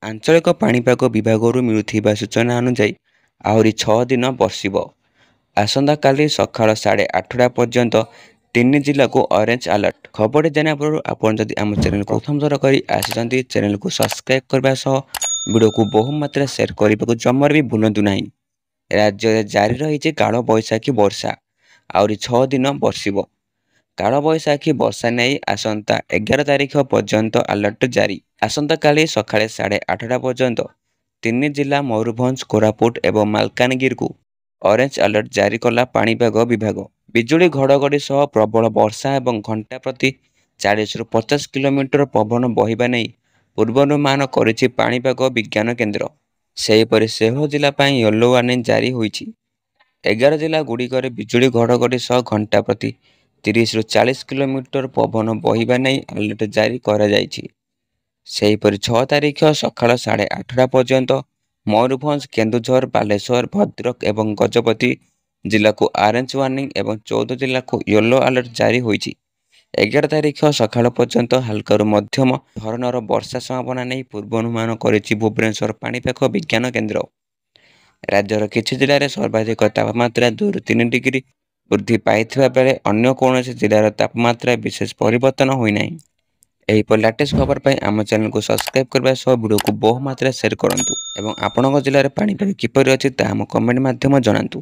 ଆଞ୍ଚଳିକ ପାଣିପାଗ ବିଭାଗରୁ ମିଳୁଥିବା ସୂଚନା ଅନୁଯାୟୀ ଆହୁରି 6 ଦିନ ବର୍ଷିବ। ଆସନ୍ତାକାଲି ସକାଳ 8:30 ପର୍ଯ୍ୟନ୍ତ 3 ଜିଲ୍ଲାକୁ ଅରେଞ୍ଜ ଆଲର୍ଟ। ଖବରଟି ଜାଣିବା ପୂର୍ବରୁ ଆପଣ ଯଦି ଆମ ଚ୍ୟାନେଲକୁ ପ୍ରଥମ ଥର କରି ଆସିଛନ୍ତି, ଚ୍ୟାନେଲକୁ ସବସ୍କ୍ରାଇବ୍ କରିବା ସହ ଭିଡ଼ିଓକୁ ବହୁ ମାତ୍ରାରେ ସେୟାର କରିବାକୁ ଜମାରୁ ବି ଭୁଲନ୍ତୁ ନାହିଁ। ରାଜ୍ୟରେ ଜାରି ରହିଛି କାଳବୈଶାଖୀ ବର୍ଷା। ଆହୁରି 6 ଦିନ ବର୍ଷିବ। କାଳବୈଶାଖୀ ବର୍ଷା ନେଇ ଆସନ୍ତା 11 ତାରିଖ ପର୍ଯ୍ୟନ୍ତ ଆଲର୍ଟ ଜାରି। ଆସନ୍ତାକାଲି ସକାଳେ 8:30 ପର୍ଯ୍ୟନ୍ତ 3 ଜିଲ୍ଲା ମୟୂରଭଞ୍ଜ, କୋରାପୁଟ ଏବଂ ମାଲକାନଗିରିକୁ ଅରେଞ୍ଜ ଆଲର୍ଟ ଜାରି କଲା ପାଣିପାଗ ବିଭାଗ। ବିଜୁଳି ଘଡ଼ଘଡ଼ି ସହ ପ୍ରବଳ ବର୍ଷା ଏବଂ ଘଣ୍ଟା ପ୍ରତି 40ରୁ 50 କିଲୋମିଟର ପବନ ବହିବା ନେଇ ପୂର୍ବାନୁମାନ କରିଛି ପାଣିପାଗ ବିଜ୍ଞାନ କେନ୍ଦ୍ର। ସେହିପରି ସେଓ ଜିଲ୍ଲା ପାଇଁ ୟେଲୋ ୱାର୍ଣ୍ଣିଂ ଜାରି ହୋଇଛି। 11 ଜିଲ୍ଲା ଗୁଡ଼ିକରେ ବିଜୁଳି ଘଡ଼ଘଡ଼ି ସହ ଘଣ୍ଟା ପ୍ରତି 30ରୁ 40 କିଲୋମିଟର ପବନ ବହିବା ନେଇ ଆଲର୍ଟ ଜାରି କରାଯାଇଛି। ସେହିପରି 6 ତାରିଖ ସକାଳ 8:30 ପର୍ଯ୍ୟନ୍ତ ମୟୂରଭଞ୍ଜ, କେନ୍ଦୁଝର, ବାଲେଶ୍ୱର, ଭଦ୍ରକ ଏବଂ ଗଜପତି ଜିଲ୍ଲାକୁ ଅରେଞ୍ଜ ୱାର୍ଣ୍ଣିଂ ଏବଂ 14 ଜିଲ୍ଲାକୁ ୟେଲୋ ଆଲର୍ଟ ଜାରି ହୋଇଛି। 11 ତାରିଖ ସକାଳ ପର୍ଯ୍ୟନ୍ତ ହାଲକାରୁ ମଧ୍ୟମ ଧରଣର ବର୍ଷା ସମ୍ଭାବନା ନେଇ ପୂର୍ବାନୁମାନ କରିଛି ଭୁବନେଶ୍ୱର ପାଣିପାଗ ବିଜ୍ଞାନ କେନ୍ଦ୍ର। ରାଜ୍ୟର କିଛି ଜିଲ୍ଲାରେ ସର୍ବାଧିକ ତାପମାତ୍ରା 2ରୁ 3 ଡିଗ୍ରୀ ବୃଦ୍ଧି ପାଇଥିବା ବେଳେ ଅନ୍ୟ କୌଣସି ଜିଲ୍ଲାର ତାପମାତ୍ରା ବିଶେଷ ପରିବର୍ତ୍ତନ ହୋଇନାହିଁ। ଏହିପରି ଲାଟେଷ୍ଟ ଖବର ପାଇଁ ଆମ ଚ୍ୟାନେଲକୁ ସବସ୍କ୍ରାଇବ୍ କରିବା ସହ ଭିଡ଼ିଓକୁ ବହୁ ମାତ୍ରାରେ ସେୟାର କରନ୍ତୁ ଏବଂ ଆପଣଙ୍କ ଜିଲ୍ଲାରେ ପାଣିପାଗ କିପରି ଅଛି ତାହା ଆମ କମେଣ୍ଟ ମାଧ୍ୟମରେ ଜଣାନ୍ତୁ।